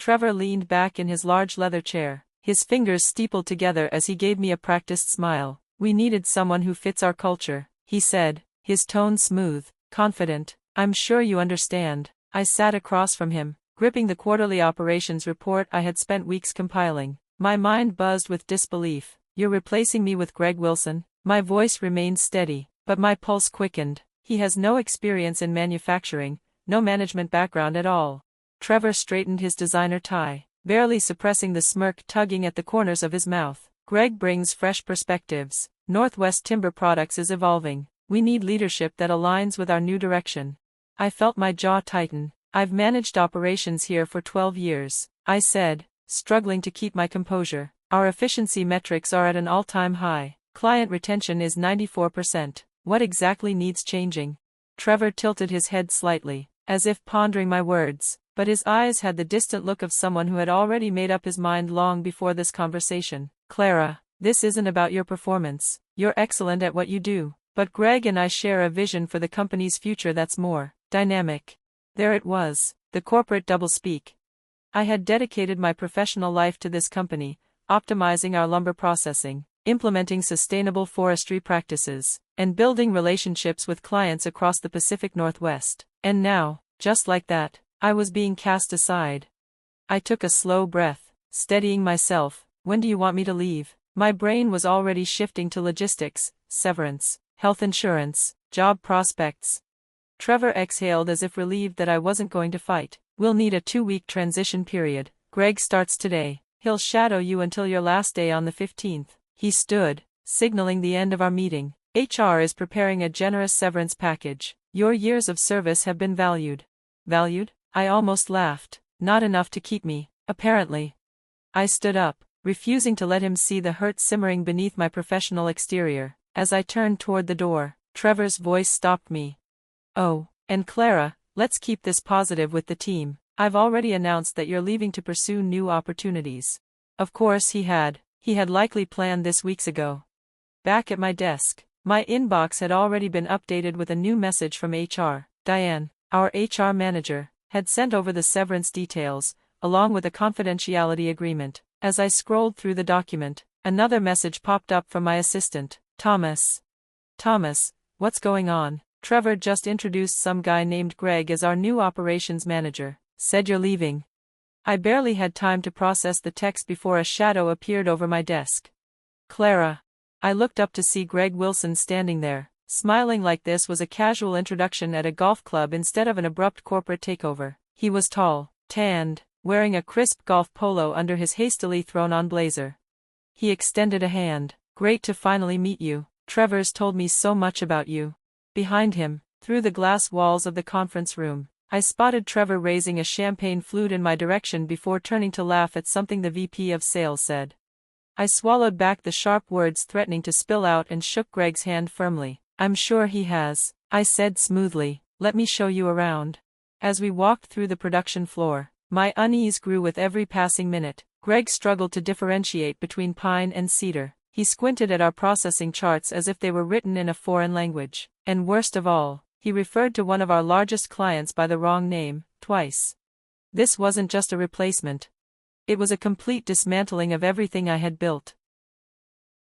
Trevor leaned back in his large leather chair, his fingers steepled together as he gave me a practiced smile. "We needed someone who fits our culture," he said, his tone smooth, confident. "I'm sure you understand." I sat across from him, gripping the quarterly operations report I had spent weeks compiling. My mind buzzed with disbelief. "You're replacing me with Greg Wilson?" My voice remained steady, but my pulse quickened. "He has no experience in manufacturing, no management background at all." Trevor straightened his designer tie, barely suppressing the smirk tugging at the corners of his mouth. "Greg brings fresh perspectives. Northwest Timber Products is evolving. We need leadership that aligns with our new direction." I felt my jaw tighten. "I've managed operations here for 12 years, I said, struggling to keep my composure. "Our efficiency metrics are at an all-time high. Client retention is 94%. What exactly needs changing?" Trevor tilted his head slightly, as if pondering my words, but his eyes had the distant look of someone who had already made up his mind long before this conversation. "Clara, this isn't about your performance. You're excellent at what you do, but Greg and I share a vision for the company's future that's more dynamic." There it was, the corporate doublespeak. I had dedicated my professional life to this company, optimizing our lumber processing, implementing sustainable forestry practices, and building relationships with clients across the Pacific Northwest. And now, just like that, I was being cast aside. I took a slow breath, steadying myself. "When do you want me to leave?" My brain was already shifting to logistics, severance, health insurance, job prospects. Trevor exhaled as if relieved that I wasn't going to fight. "We'll need a 2-week transition period. Greg starts today. He'll shadow you until your last day on the 15th. He stood, signaling the end of our meeting. "HR is preparing a generous severance package. Your years of service have been valued." Valued? I almost laughed. Not enough to keep me, apparently. I stood up, refusing to let him see the hurt simmering beneath my professional exterior. As I turned toward the door, Trevor's voice stopped me. "Oh, and Clara, let's keep this positive with the team. I've already announced that you're leaving to pursue new opportunities." Of course he had. He had likely planned this weeks ago. Back at my desk, my inbox had already been updated with a new message from HR. Diane, our HR manager, had sent over the severance details, along with a confidentiality agreement. As I scrolled through the document, another message popped up from my assistant. "Thomas. Thomas, what's going on? Trevor just introduced some guy named Greg as our new operations manager. Said you're leaving." I barely had time to process the text before a shadow appeared over my desk. "Clara." I looked up to see Greg Wilson standing there, smiling like this was a casual introduction at a golf club instead of an abrupt corporate takeover. He was tall, tanned, wearing a crisp golf polo under his hastily thrown-on blazer. He extended a hand. "Great to finally meet you. Trevor's told me so much about you." Behind him, through the glass walls of the conference room, I spotted Trevor raising a champagne flute in my direction before turning to laugh at something the VP of sales said. I swallowed back the sharp words threatening to spill out and shook Greg's hand firmly. "I'm sure he has," I said smoothly. "Let me show you around." As we walked through the production floor, my unease grew with every passing minute. Greg struggled to differentiate between pine and cedar. He squinted at our processing charts as if they were written in a foreign language. And worst of all, he referred to one of our largest clients by the wrong name, twice. This wasn't just a replacement. It was a complete dismantling of everything I had built.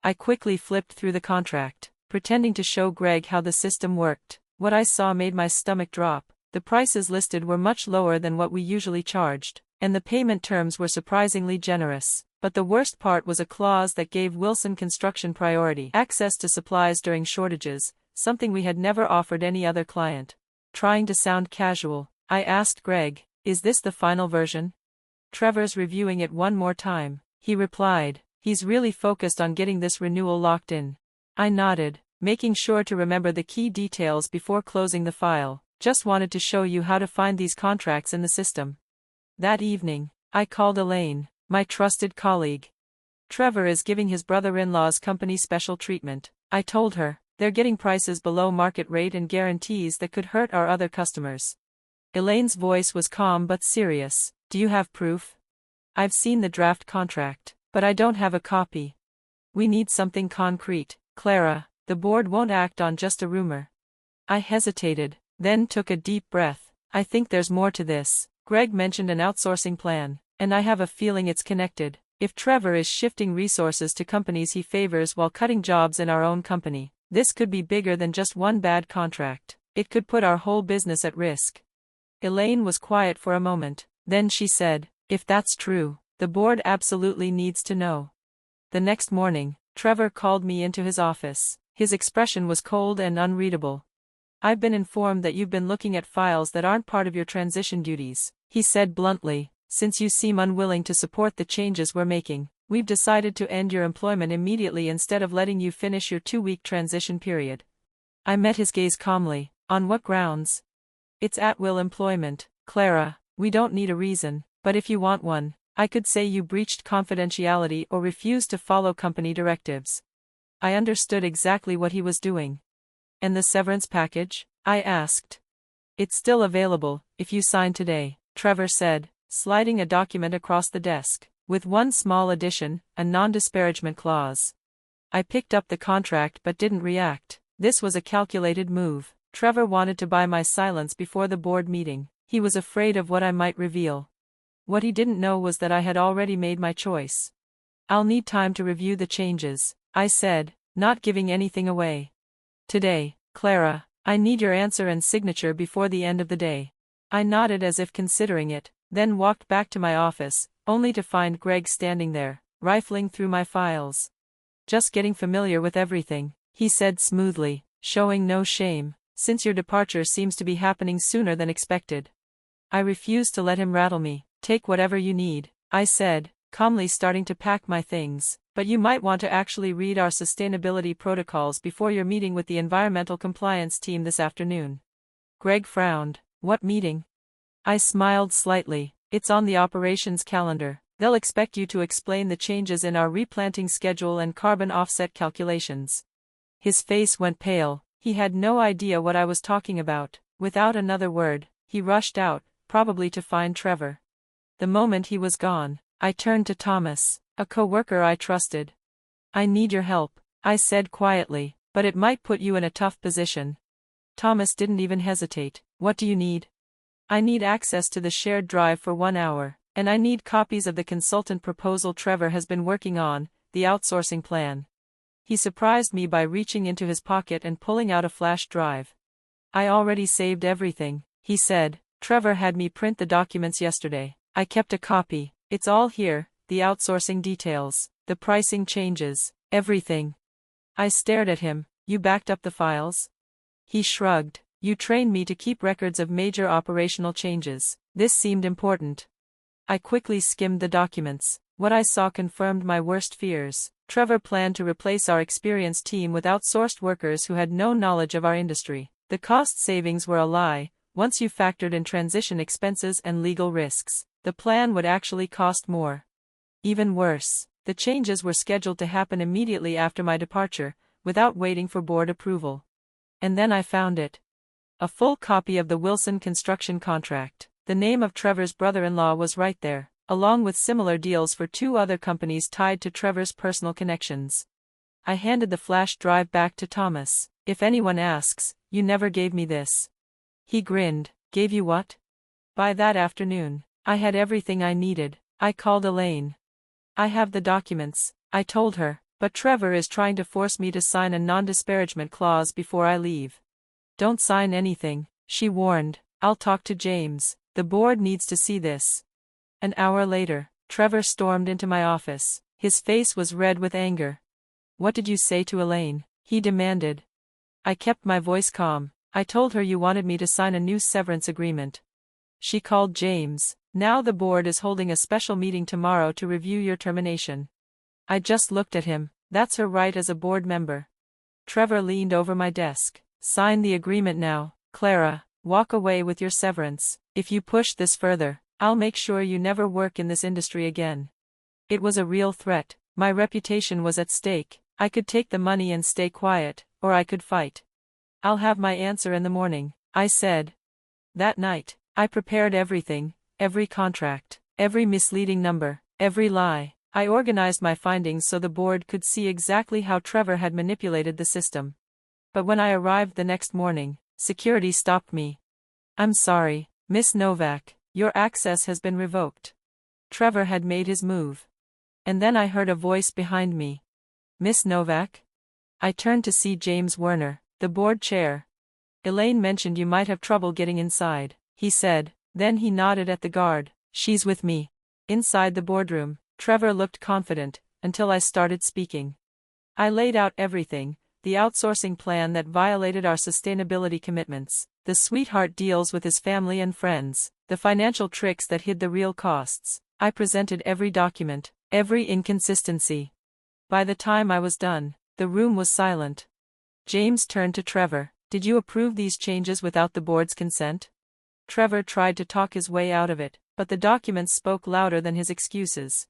I quickly flipped through the contract, pretending to show Greg how the system worked. What I saw made my stomach drop. The prices listed were much lower than what we usually charged, and the payment terms were surprisingly generous. But the worst part was a clause that gave Wilson Construction priority access to supplies during shortages, something we had never offered any other client. Trying to sound casual, I asked Greg, "Is this the final version?" "Trevor's reviewing it one more time," he replied. "He's really focused on getting this renewal locked in." I nodded, making sure to remember the key details before closing the file. "Just wanted to show you how to find these contracts in the system." That evening, I called Elaine, my trusted colleague. "Trevor is giving his brother-in-law's company special treatment," I told her. "They're getting prices below market rate and guarantees that could hurt our other customers." Elaine's voice was calm but serious. "Do you have proof?" "I've seen the draft contract, but I don't have a copy." "We need something concrete, Clara. The board won't act on just a rumor." I hesitated, then took a deep breath. "I think there's more to this. Greg mentioned an outsourcing plan. And I have a feeling it's connected. If Trevor is shifting resources to companies he favors while cutting jobs in our own company, this could be bigger than just one bad contract. It could put our whole business at risk. Elaine was quiet for a moment, then she said, "If that's true, the board absolutely needs to know." The next morning, Trevor called me into his office. His expression was cold and unreadable. "I've been informed that you've been looking at files that aren't part of your transition duties," he said bluntly. "Since you seem unwilling to support the changes we're making, we've decided to end your employment immediately instead of letting you finish your 2-week transition period." I met his gaze calmly. "On what grounds?" "It's at-will employment, Clara. We don't need a reason, but if you want one, I could say you breached confidentiality or refused to follow company directives." I understood exactly what he was doing. "And the severance package?" I asked. "It's still available, if you sign today," Trevor said, sliding a document across the desk, "with one small addition, a non-disparagement clause." I picked up the contract but didn't react. This was a calculated move. Trevor wanted to buy my silence before the board meeting. He was afraid of what I might reveal. What he didn't know was that I had already made my choice. "I'll need time to review the changes," I said, not giving anything away. "Today, Clara, I need your answer and signature before the end of the day." I nodded as if considering it, then walked back to my office, only to find Greg standing there, rifling through my files. "Just getting familiar with everything," he said smoothly, showing no shame, "since your departure seems to be happening sooner than expected." I refused to let him rattle me. "Take whatever you need," I said, calmly starting to pack my things, "but you might want to actually read our sustainability protocols before your meeting with the environmental compliance team this afternoon." Greg frowned. "What meeting?" I smiled slightly. "It's on the operations calendar. They'll expect you to explain the changes in our replanting schedule and carbon offset calculations." His face went pale. He had no idea what I was talking about. Without another word, he rushed out, probably to find Trevor. The moment he was gone, I turned to Thomas, a co-worker I trusted. "I need your help," I said quietly, "but it might put you in a tough position." Thomas didn't even hesitate. "What do you need?" "I need access to the shared drive for 1 hour, and I need copies of the consultant proposal Trevor has been working on, the outsourcing plan." He surprised me by reaching into his pocket and pulling out a flash drive. "I already saved everything," he said. "Trevor had me print the documents yesterday. I kept a copy. It's all here, the outsourcing details, the pricing changes, everything." I stared at him. "You backed up the files?" He shrugged. "You trained me to keep records of major operational changes. This seemed important." I quickly skimmed the documents. What I saw confirmed my worst fears. Trevor planned to replace our experienced team with outsourced workers who had no knowledge of our industry. The cost savings were a lie. Once you factored in transition expenses and legal risks, the plan would actually cost more. Even worse, the changes were scheduled to happen immediately after my departure, without waiting for board approval. And then I found it. A full copy of the Wilson construction contract. The name of Trevor's brother-in-law was right there, along with similar deals for 2 other companies tied to Trevor's personal connections. I handed the flash drive back to Thomas. "If anyone asks, you never gave me this." He grinned. "Gave you what?" By that afternoon, I had everything I needed. I called Elaine. "I have the documents," I told her, "but Trevor is trying to force me to sign a non-disparagement clause before I leave." "Don't sign anything," she warned. "I'll talk to James. The board needs to see this." An hour later, Trevor stormed into my office. His face was red with anger. "What did you say to Elaine?" he demanded. I kept my voice calm. "I told her you wanted me to sign a new severance agreement." "She called James. Now the board is holding a special meeting tomorrow to review your termination." I just looked at him. "That's her right as a board member." Trevor leaned over my desk. "Sign the agreement now, Clara. Walk away with your severance. If you push this further, I'll make sure you never work in this industry again." It was a real threat. My reputation was at stake. I could take the money and stay quiet, or I could fight. "I'll have my answer in the morning," I said. That night, I prepared everything, every contract, every misleading number, every lie. I organized my findings so the board could see exactly how Trevor had manipulated the system. But when I arrived the next morning, security stopped me. "I'm sorry, Miss Novak, your access has been revoked." Trevor had made his move. And then I heard a voice behind me. Miss Novak? I turned to see James Werner, the board chair. Elaine mentioned you might have trouble getting inside, he said. Then he nodded at the guard. She's with me. Inside the boardroom, Trevor looked confident, until I started speaking. I laid out everything, the outsourcing plan that violated our sustainability commitments, the sweetheart deals with his family and friends, the financial tricks that hid the real costs. I presented every document, every inconsistency. By the time I was done, the room was silent. James turned to Trevor. Did you approve these changes without the board's consent? Trevor tried to talk his way out of it, but the documents spoke louder than his excuses.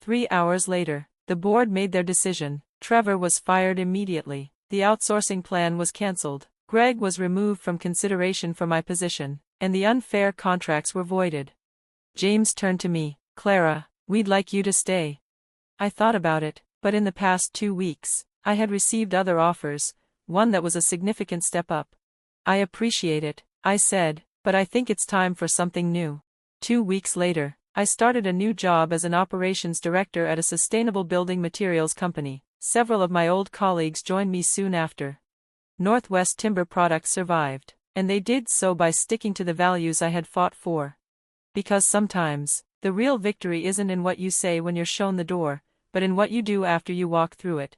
3 hours later, the board made their decision. Trevor was fired immediately. The outsourcing plan was cancelled. Greg was removed from consideration for my position, and the unfair contracts were voided. James turned to me. Clara, we'd like you to stay. I thought about it, but in the past 2 weeks, I had received other offers, one that was a significant step up. I appreciate it, I said, but I think it's time for something new. 2 weeks later, I started a new job as an operations director at a sustainable building materials company. Several of my old colleagues joined me soon after. Northwest Timber Products survived, and they did so by sticking to the values I had fought for. Because sometimes, the real victory isn't in what you say when you're shown the door, but in what you do after you walk through it.